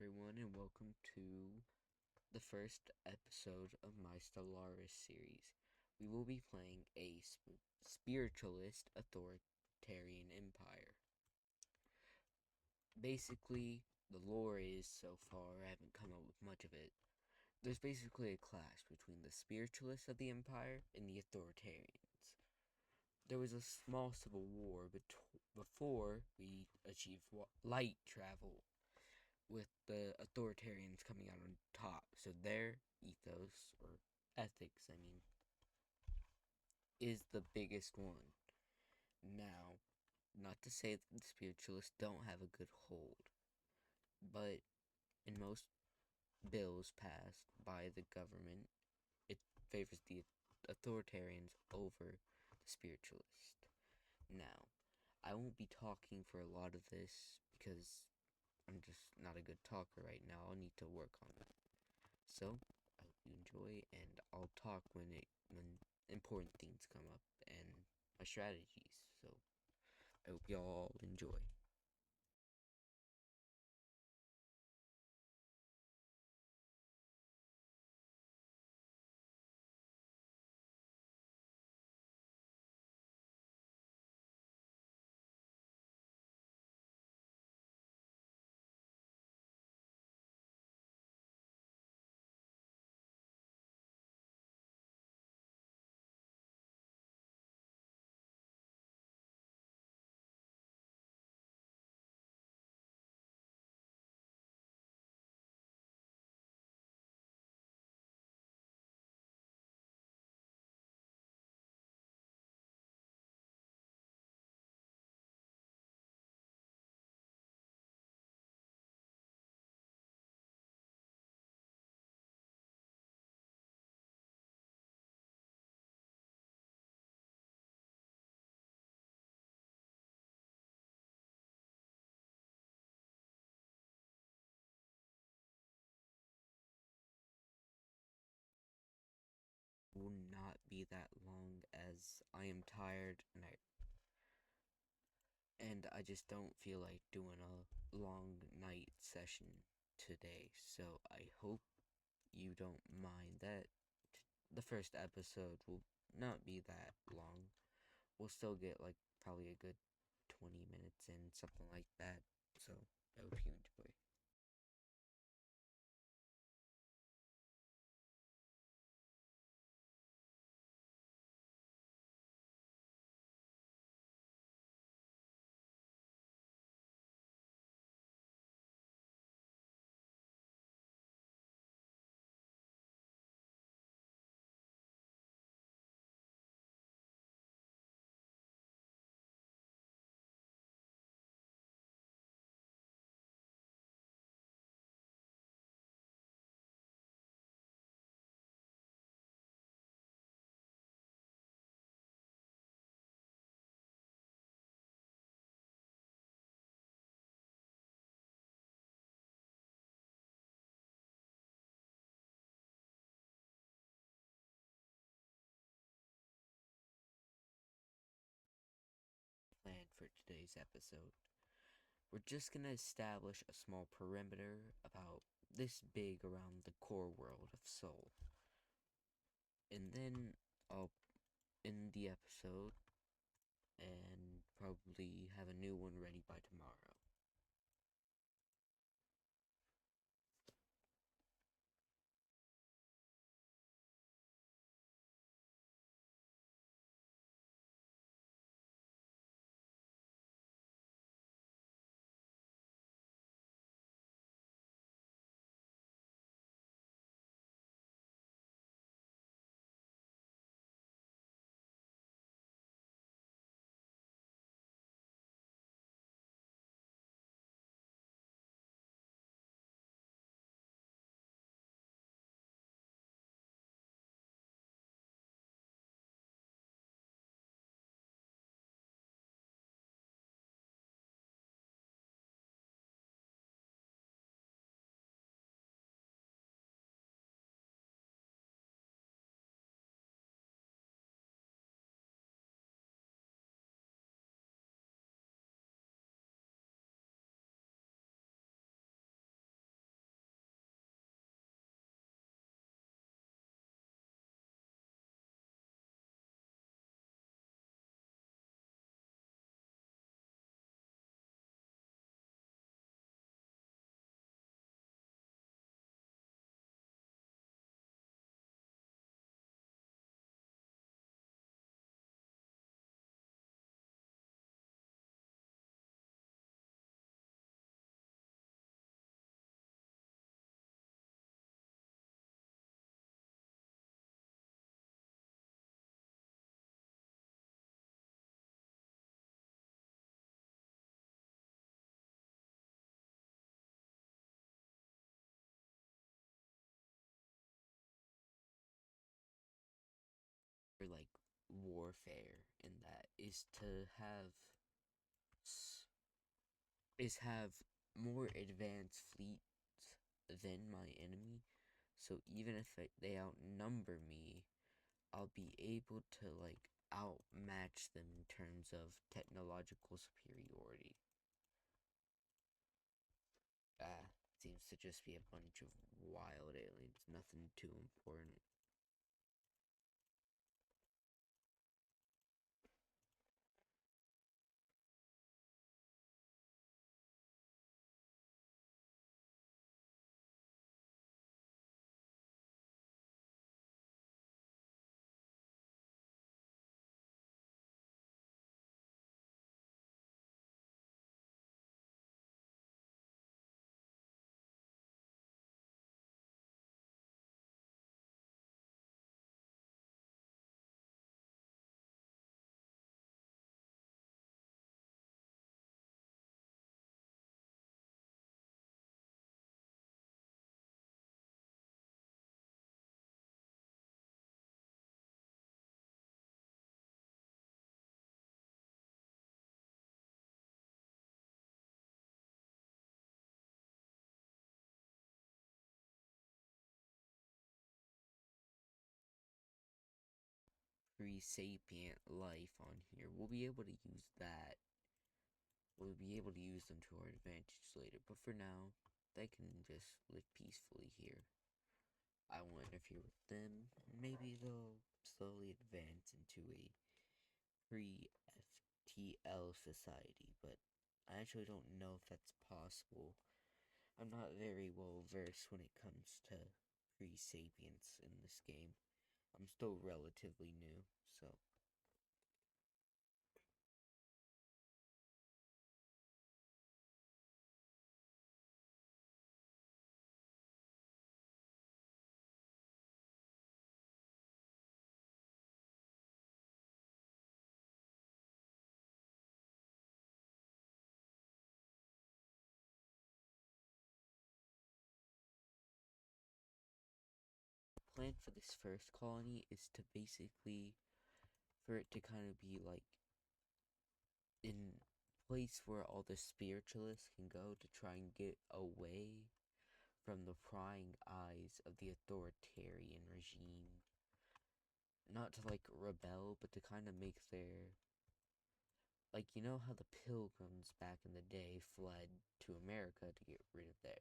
everyone, and welcome to the first episode of my Stellaris series. We will be playing a spiritualist authoritarian empire. Basically, the lore is so far, I haven't come up with much of it. There's basically a clash between the spiritualists of the empire and the authoritarians. There was a small civil war before we achieved light travel, with the authoritarians coming out on top. So their ethos, or ethics, is the biggest one. Now, not to say that the spiritualists don't have a good hold, but in most bills passed by the government, it favors the authoritarians over the spiritualists. Now, I won't be talking for a lot of this because I'm just not a good talker right now. I'll need to work on it. So, I hope you enjoy, and I'll talk when important things come up and my strategies. So, I hope y'all enjoy. Will not be that long as I am tired and I just don't feel like doing a long night session today. So I hope you don't mind that the first episode will not be that long. We'll still get like probably a good 20 minutes in, something like that. So I hope you enjoy. Plan for today's episode. We're just gonna establish a small perimeter about this big around the core world of Soul. And then I'll end the episode and probably have a new one ready by tomorrow. warfare in that is to have more advanced fleets than my enemy. So even if they outnumber me, I'll be able to like outmatch them in terms of technological superiority. Seems to just be a bunch of wild aliens, nothing too important. Pre-sapient life on here. We'll be able to use that. We'll be able to use them to our advantage later, but for now, they can just live peacefully here. I won't interfere with them. Maybe they'll slowly advance into a pre-FTL society, but I actually don't know if that's possible. I'm not very well versed when it comes to pre-sapience in this game. I'm still relatively new, so. Plan for this first colony is to basically, for it to kind of be like in place where all the spiritualists can go to try and get away from the prying eyes of the authoritarian regime. Not to like rebel, but to kind of make their, like, you know how the pilgrims back in the day fled to America to get rid of that,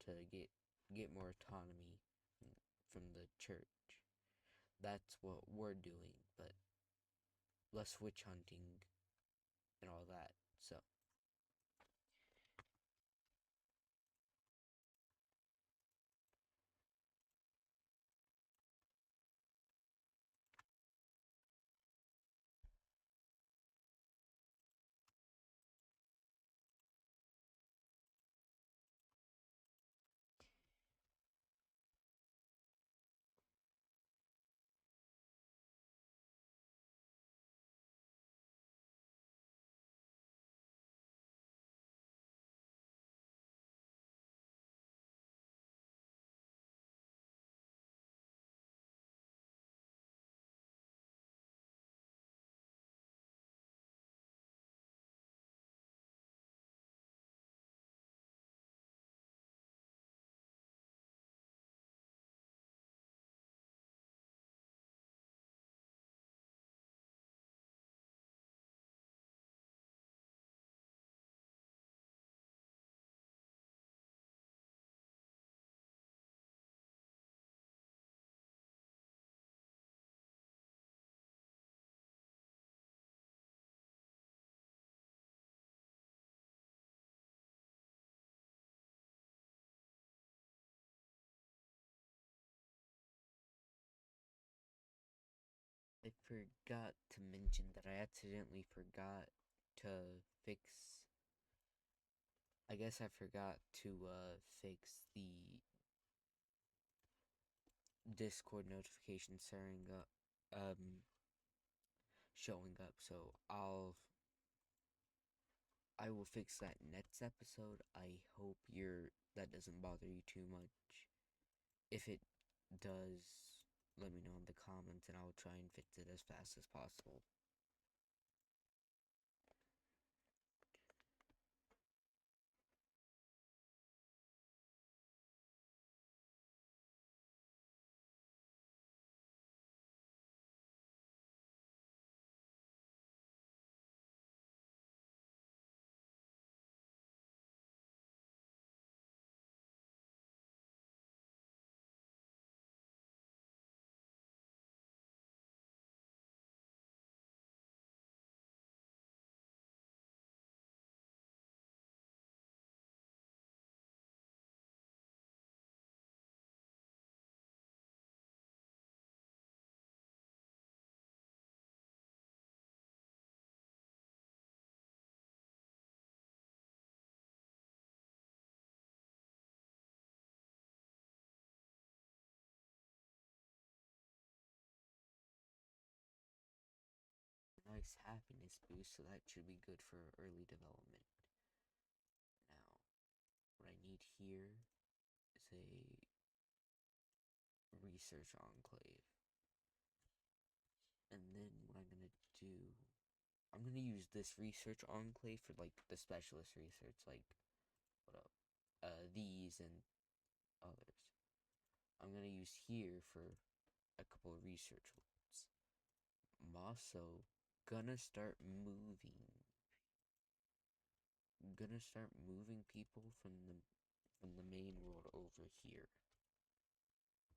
to get more autonomy from the church. That's what we're doing, but less witch hunting and all that. So I forgot to mention that I accidentally forgot to fix. I guess I forgot to fix the Discord notification showing up. So I will fix that next episode. I hope that doesn't bother you too much. If it does, let me know in the comments and I'll try and fix it as fast as possible. Nice happiness boost, so that should be good for early development. Now, what I need here is a research enclave. And then what I'm gonna do, I'm gonna use this research enclave for like the specialist research, like what up, these and others. I'm gonna use here for a couple of research ones. I'm also gonna start moving people from the main world over here,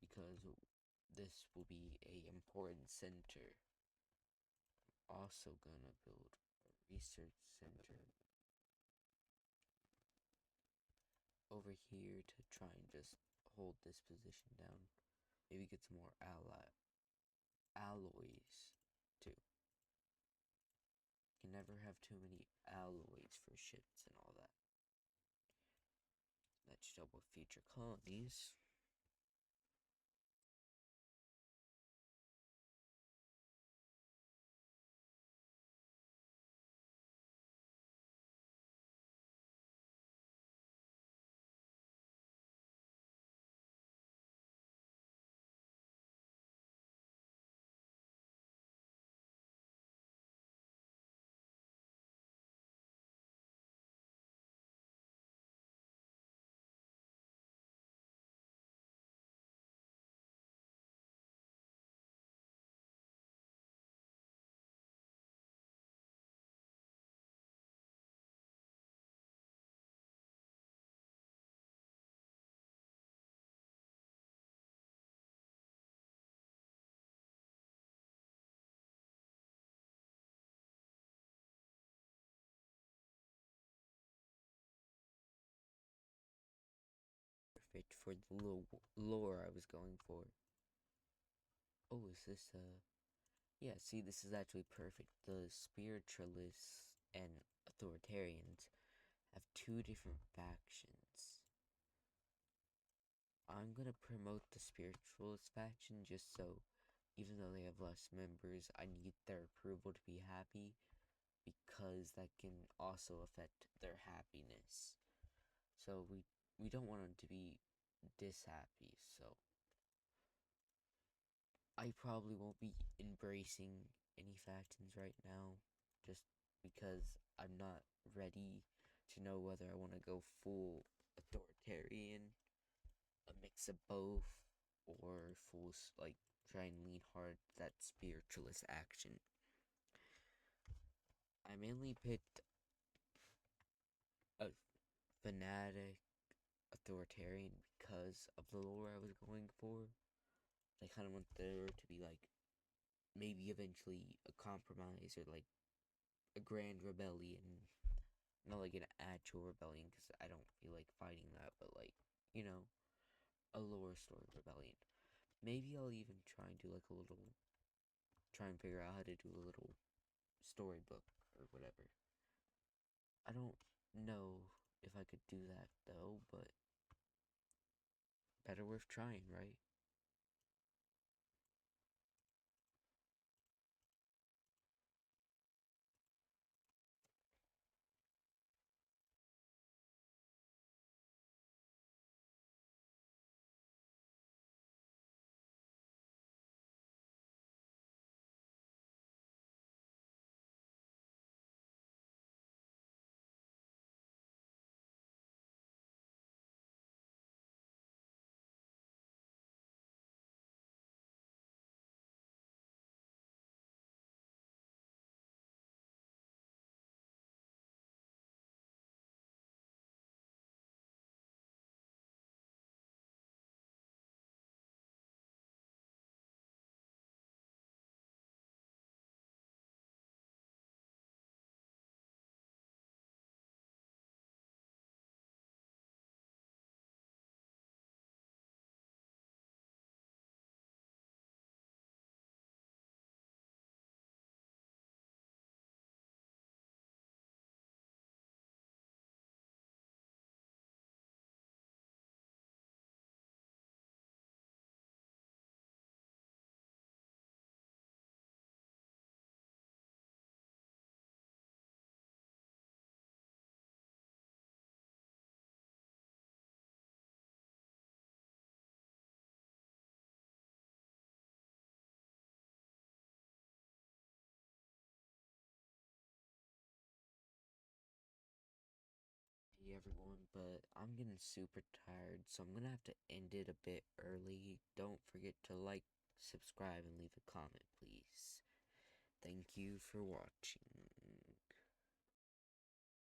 because this will be a important center. I'm also gonna build a research center over here to try and just hold this position down. Maybe get some more alloys too. Can never have too many alloys for ships and all that. That should help with future colonies. Perfect for the lore I was going for. Oh, is this yeah, see, this is actually perfect. The spiritualists and authoritarians have two different factions. I'm gonna promote the spiritualist faction just so, even though they have less members, I need their approval to be happy, because that can also affect their happiness. So we don't want them to be dishappy, so I probably won't be embracing any factions right now, just because I'm not ready to know whether I want to go full authoritarian, a mix of both, or full, like, try and lean hard that spiritualist action. I mainly picked a fanatic authoritarian because of the lore I was going for. I kind of want there to be, like, maybe eventually a compromise or like a grand rebellion. Not like an actual rebellion, because I don't feel like fighting that, but like, you know, a lore story rebellion. Maybe I'll even try and do like a little, try and figure out how to do a little storybook or whatever. I don't know if I could do that though, but better worth trying, right? sorry everyone, but I'm getting super tired, so I'm gonna have to end it a bit early. Don't forget to like, subscribe, and leave a comment, please. Thank you for watching.